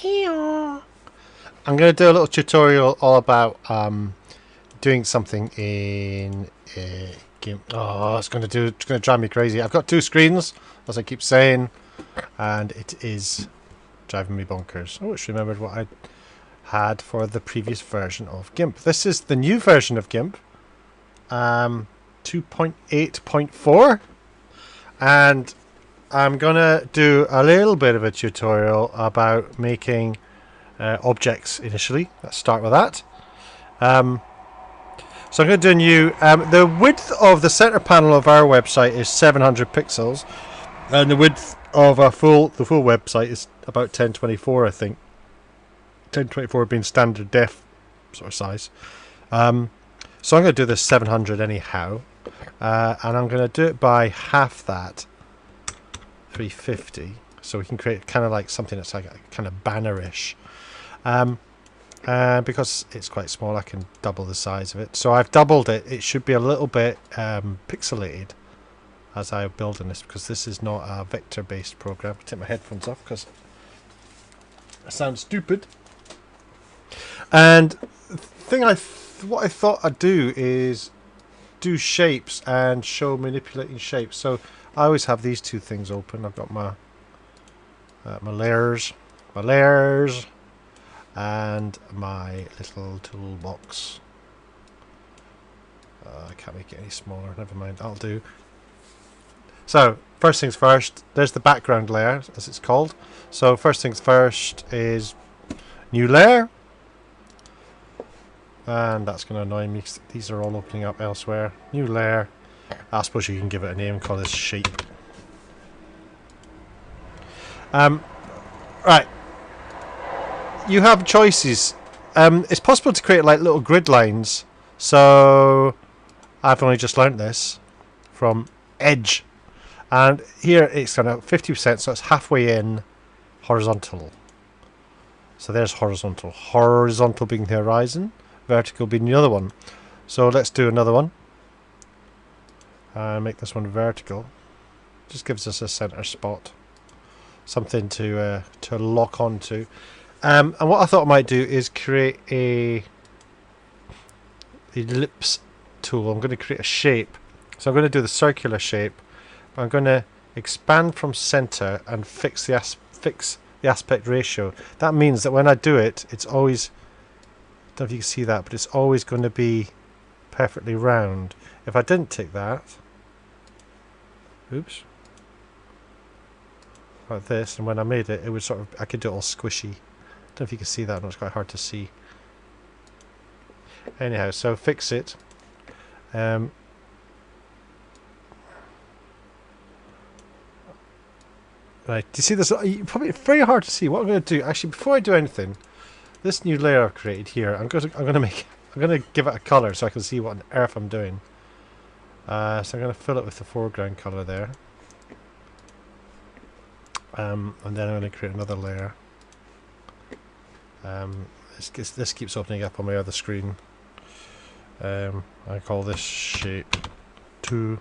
I'm going to do a little tutorial all about doing something in GIMP. Oh, it's going to drive me crazy. I've got two screens, as I keep saying, and it is driving me bonkers. I just remembered what I had for the previous version of GIMP. This is the new version of GIMP, 2.8.4, and I'm gonna do a little bit of a tutorial about making objects initially. Let's start with that. So I'm going to do a new. The width of the center panel of our website is 700 pixels, and the width of the full website is about 1024, I think. 1024 being standard def sort of size. So I'm going to do this 700 anyhow, and I'm going to do it by half that, 350. So we can create kind of like something that's like a kind of bannerish. Because it's quite small, I can double the size of it. So I've doubled it. It should be a little bit pixelated as I'm building this, because this is not a vector-based program. I'll take my headphones off because I sound stupid. And the thing what I thought I'd do is do shapes and show manipulating shapes. So I always have these two things open. I've got my layers, and my little toolbox. I can't make it any smaller. Never mind. I'll do. So first things first. There's the background layer, as it's called. So first things first is new layer. And that's going to annoy me. These are all opening up elsewhere. New layer. I suppose you can give it a name. Call this shape. Right. You have choices. It's possible to create like little grid lines. So I've only just learnt this from Edge. And here it's kind of 50%, so it's halfway in horizontal. So there's horizontal. Horizontal being the horizon. Vertical being the other one. So let's do another one. And make this one vertical. Just gives us a center spot. Something to lock onto. And what I thought I might do is create a ellipse tool. I'm going to create a shape. So I'm going to do the circular shape. But I'm going to expand from center and fix the aspect ratio. That means that when I do it, it's always, I don't know if you can see that, but it's always going to be perfectly round. If I didn't tick that, oops, like this, and when I made it, it would sort of, I could do it all squishy. I don't know if you can see that. No, it's quite hard to see. Anyhow, so fix it. Right, do you see this? Probably very hard to see. What I'm going to do, actually, before I do anything, this new layer I've created here, I'm going to give it a color so I can see what on earth I'm doing. So I'm going to fill it with the foreground color there. And then I'm going to create another layer. This keeps opening up on my other screen. I call this shape 2.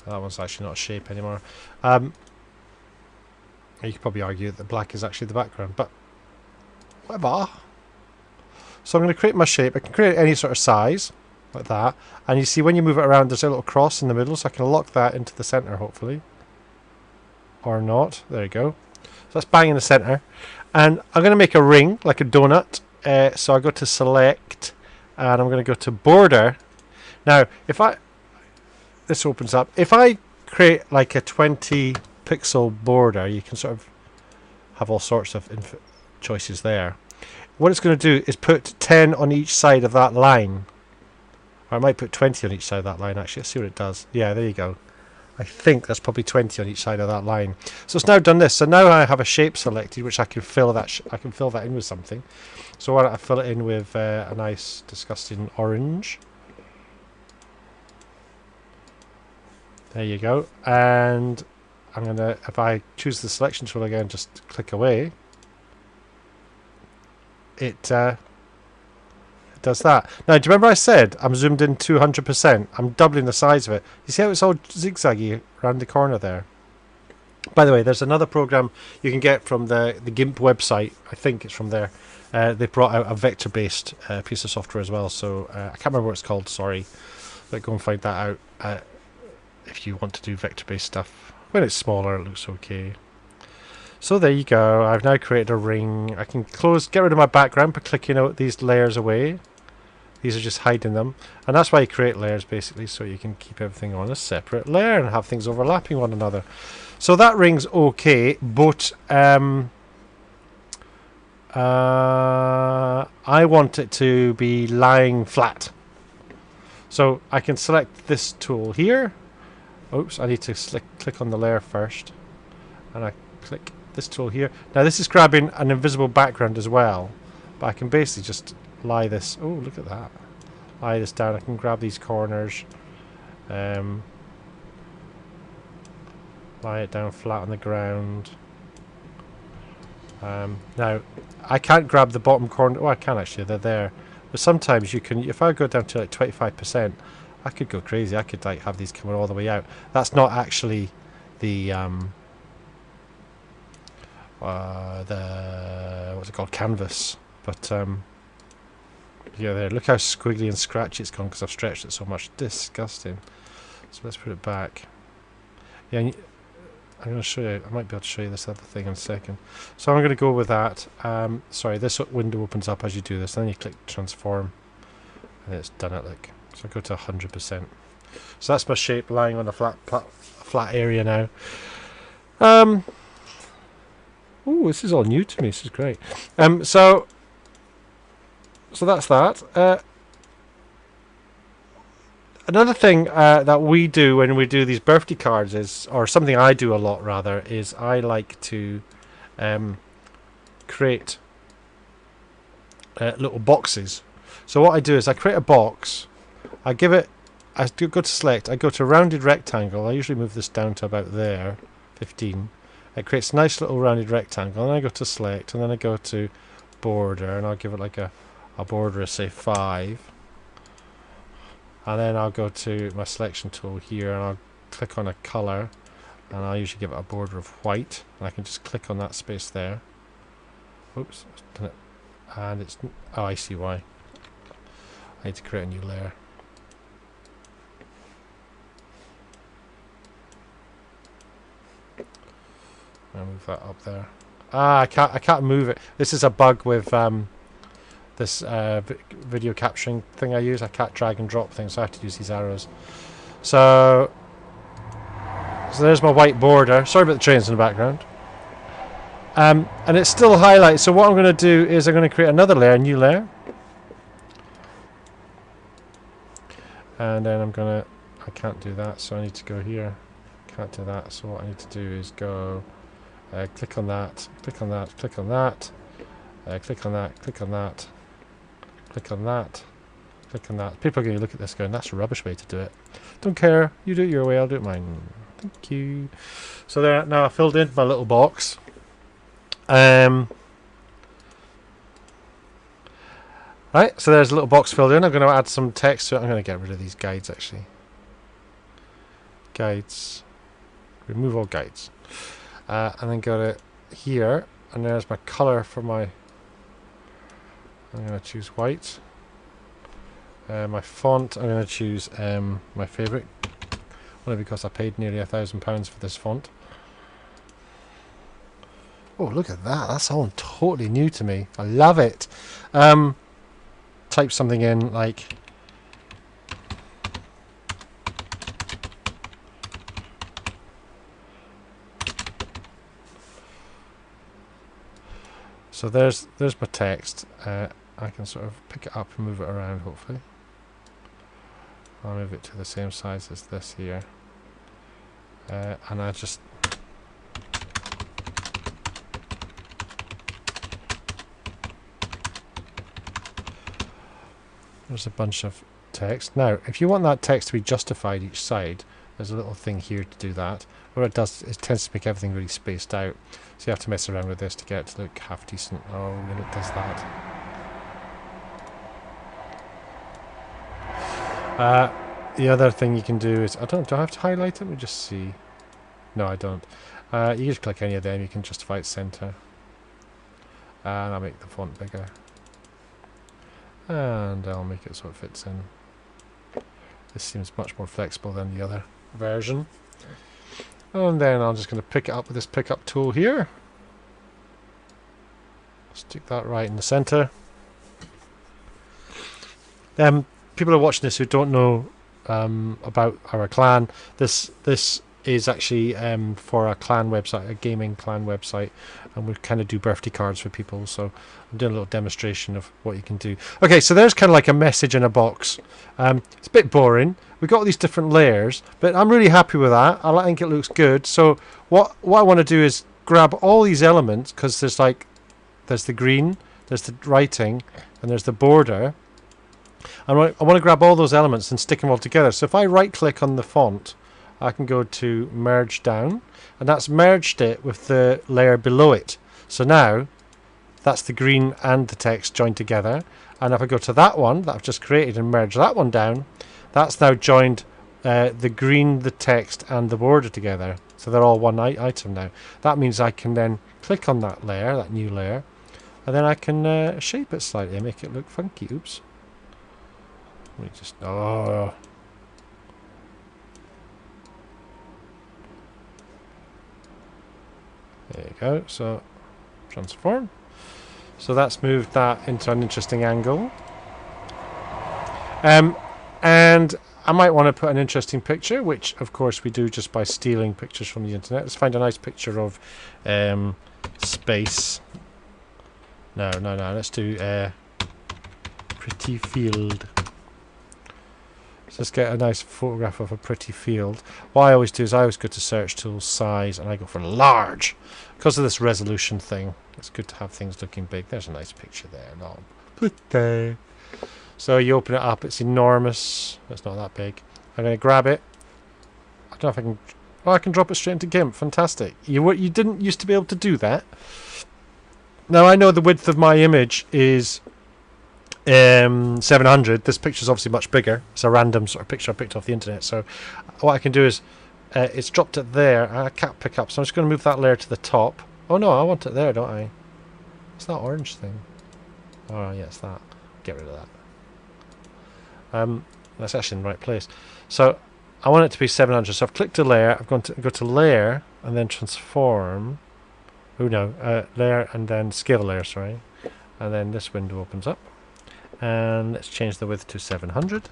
That one's actually not a shape anymore. You could probably argue that the black is actually the background, but whatever. So I'm going to create my shape. I can create any sort of size, like that. And you see when you move it around, there's a little cross in the middle, so I can lock that into the center, hopefully. Or not. There you go. So that's bang in the center. And I'm going to make a ring, like a donut. So I go to select, and I'm going to go to border. Now, this opens up. If I create like a 20 pixel border, you can sort of have all sorts of choices there. What it's going to do is put 10 on each side of that line. Or I might put 20 on each side of that line, actually. Let's see what it does. Yeah, there you go. I think that's probably 20 on each side of that line. So it's now done this. So now I have a shape selected, which I can fill that. I can fill that in with something. So why don't I fill it in with a nice, disgusting orange? There you go. And I'm gonna, if I choose the selection tool again, just click away. It does that. Now, do you remember I said I'm zoomed in 200%? I'm doubling the size of it. You see how it's all zigzaggy around the corner there? By the way, there's another program you can get from the GIMP website. I think it's from there. They brought out a vector-based piece of software as well. So I can't remember what it's called. Sorry, but go and find that out if you want to do vector-based stuff. When it's smaller, it looks okay. So there you go. I've now created a ring. I can get rid of my background by clicking out these layers away. These are just hiding them. And that's why you create layers, basically, so you can keep everything on a separate layer and have things overlapping one another. So that ring's okay, but I want it to be lying flat. So I can select this tool here. Oops, I need to click on the layer first. And I click this tool here. Now this is grabbing an invisible background as well. But I can basically just lie this... Oh, look at that. Lie this down. I can grab these corners. Lie it down flat on the ground. Now, I can't grab the bottom corner. Oh, I can actually. They're there. But sometimes you can... If I go down to like 25%, I could go crazy. I could like have these coming all the way out. That's not actually the... what's it called? Canvas. But... yeah, there. Look how squiggly and scratchy it's gone because I've stretched it so much. Disgusting. So let's put it back. Yeah, I'm going to show you. I might be able to show you this other thing in a second. So I'm going to go with that. Sorry, this window opens up as you do this. And then you click transform, and it's done it. Like so, I go to 100%. So that's my shape lying on a flat area now. Oh, this is all new to me. This is great. So that's that. Another thing that we do when we do these birthday cards is, or something I do a lot rather, is I like to create little boxes. So what I do is I create a box, I go to select, I go to rounded rectangle, I usually move this down to about there, 15. It creates a nice little rounded rectangle, and then I go to select, and then I go to border, and I'll give it like a border of say 5. And then I'll go to my selection tool here and I'll click on a colour, and I'll usually give it a border of white, and I can just click on that space there. Oops, done it. And it's... Oh, I see why. I need to create a new layer. I'll move that up there. I can't move it. This is a bug with this video capturing thing I use. I can't drag and drop things, so I have to use these arrows. So there's my white border. Sorry about the trains in the background. And it's still highlighted. So what I'm going to do is I'm going to create another layer, a new layer. And then I can't do that, so I need to go here. Can't do that, so what I need to do is go click on that, click on that, click on that, click on that, click on that, click on that, click on that. People are going to look at this going, that's a rubbish way to do it. Don't care, you do it your way, I'll do it mine. Thank you. So there, now I filled in my little box. Right, so there's a little box filled in. I'm going to add some text to it. I'm going to get rid of these guides actually. Guides. Remove all guides. And then go to here, and there's my colour for my... I'm going to choose white. My font, I'm going to choose my favourite. Only because I paid nearly £1,000 for this font. Oh, look at that. That's all totally new to me. I love it. Type something in like... So there's my text. I can sort of pick it up and move it around, hopefully. I'll move it to the same size as this here. And I just... There's a bunch of text. Now, if you want that text to be justified each side, there's a little thing here to do that. What it does, it tends to make everything really spaced out. So you have to mess around with this to get it to look half decent. Oh, and it does that. The other thing you can do is, do I have to highlight it? Let me just see. No, I don't. You just click any of them, you can justify its center. And I'll make the font bigger. And I'll make it so it fits in. This seems much more flexible than the other version. And then I'm just going to pick it up with this pickup tool here. Stick that right in the center. People are watching this who don't know about our clan. This is actually for a clan website, a gaming clan website, and we kind of do birthday cards for people. So I'm doing a little demonstration of what you can do. Okay, so there's kind of like a message in a box. It's a bit boring. We've got all these different layers, but I'm really happy with that. I think it looks good. So what I want to do is grab all these elements, because there's the green, there's the writing, and there's the border. I want to grab all those elements and stick them all together. So if I right click on the font, I can go to merge down, and that's merged it with the layer below it. So now that's the green and the text joined together. And if I go to that one that I've just created and merge that one down, that's now joined the green, the text, and the border together. So they're all one item now. That means I can then click on that layer, that new layer, and then I can shape it slightly and make it look funky. Oops. Let me just... Oh. There you go. So, transform. So that's moved that into an interesting angle. And I might want to put an interesting picture, which of course we do just by stealing pictures from the internet. Let's find a nice picture of space. No. Let's do pretty field. Let's get a nice photograph of a pretty field. What I always do is I always go to search tools, size, and I go for large. Because of this resolution thing, it's good to have things looking big. There's a nice picture there. No, put there. So you open it up, it's enormous. It's not that big. I'm going to grab it. I don't know if I can... Oh, I can drop it straight into GIMP. Fantastic. You didn't used to be able to do that. Now I know the width of my image is 700. This picture is obviously much bigger. It's a random sort of picture I picked off the internet. So what I can do is it's dropped it there. I can't pick up, so I'm just going to move that layer to the top. Oh no, I want it there, don't I? It's that orange thing. Oh yeah, it's that. Get rid of that. That's actually in the right place. So I want it to be 700. So I've clicked a layer. I've gone to go to layer and then transform. Oh no, layer and then scale layer. Sorry, and then this window opens up. And let's change the width to 700.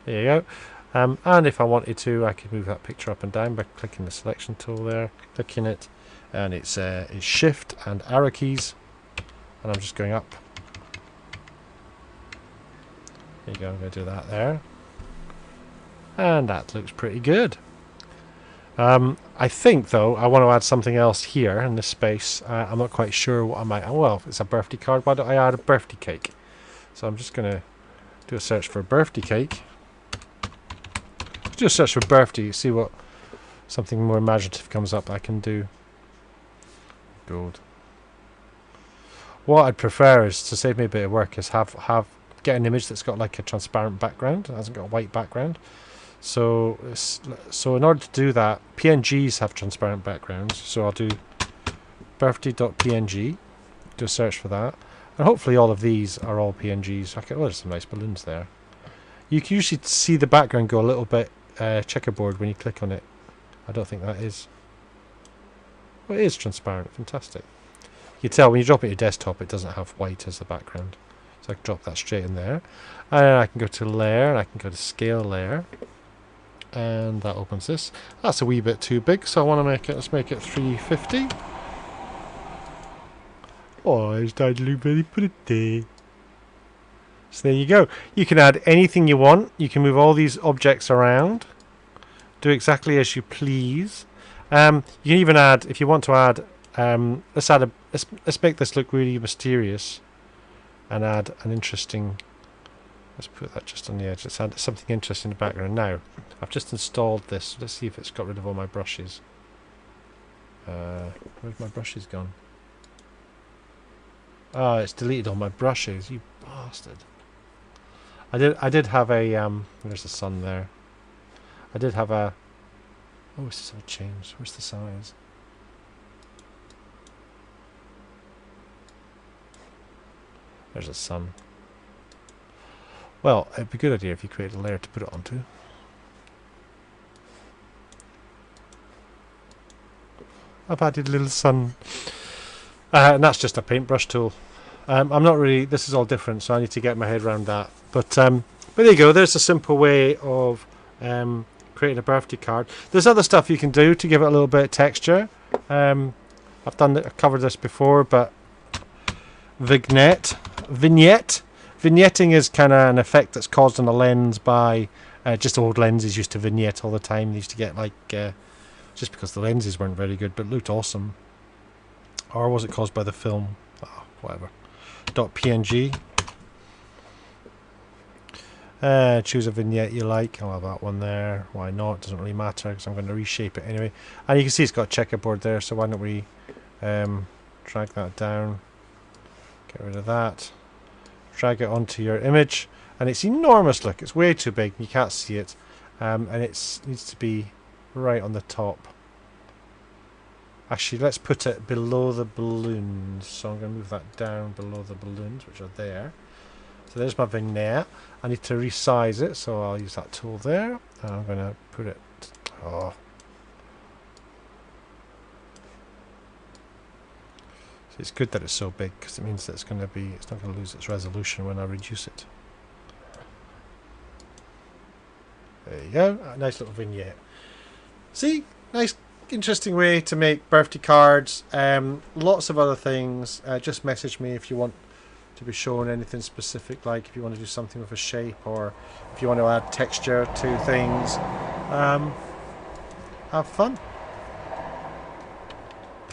There you go. And if I wanted to, I could move that picture up and down by clicking the selection tool there, clicking it, and it's shift and arrow keys, and I'm just going up. There you go. I'm going to do that there, and that looks pretty good. I think though I want to add something else here in this space. I'm not quite sure what I might. Well, if it's a birthday card, why don't I add a birthday cake? So I'm just going to do a search for a birthday cake. Do a search for birthday, see what something more imaginative comes up I can do. Gold. What I'd prefer is, to save me a bit of work, is get an image that's got like a transparent background. It hasn't got a white background. So in order to do that, PNGs have transparent backgrounds. So I'll do birthday.png, do a search for that, and hopefully all of these are all PNGs. Okay, oh, there's some nice balloons there. You can usually see the background go a little bit checkerboard when you click on it. I don't think that is. Well, it is transparent. Fantastic. You can tell when you drop it to your desktop, it doesn't have white as the background. So I can drop that straight in there, and I can go to layer, and I can go to scale layer. And that opens this. That's a wee bit too big, so I want to make it, let's make it 350. Oh, it's starting to look very pretty. So there you go. You can add anything you want. You can move all these objects around. Do exactly as you please. You can even add, if you want to add, let's make this look really mysterious. And add an interesting... Let's put that just on the edge. Let's add something interesting in the background. Now, I've just installed this. Let's see if it's got rid of all my brushes. Where's my brushes gone? Oh, it's deleted all my brushes. You bastard. I did have a there's the sun there. I did have a Oh, this is all changed. Where's the size? There's a sun. Well, it'd be a good idea if you created a layer to put it onto. I've added a little sun. And that's just a paintbrush tool. I'm not really... This is all different, so I need to get my head around that. But there you go. There's a simple way of creating a birthday card. There's other stuff you can do to give it a little bit of texture. I've covered this before, but vignetting is kind of an effect that's caused on a lens by just old lenses used to vignette all the time. They used to get like just because the lenses weren't very good, but looked awesome. Or was it caused by the film? Oh, whatever. .png. Choose a vignette you like. I'll have that one there. Why not? Doesn't really matter because I'm going to reshape it anyway. And you can see it's got a checkerboard there, so why don't we drag that down. Get rid of that. Drag it onto your image. And it's enormous, look. It's way too big. You can't see it. And it needs to be right on the top. Actually, let's put it below the balloons. So I'm going to move that down below the balloons, which are there. So there's my vignette. I need to resize it, so I'll use that tool there. And I'm going to put it... Oh. So it's good that it's so big, because it means that it's not going to lose its resolution when I reduce it. There you go. A nice little vignette. See? Nice, interesting way to make birthday cards. Lots of other things. Just message me if you want to be shown anything specific, like if you want to do something with a shape, or if you want to add texture to things. Have fun.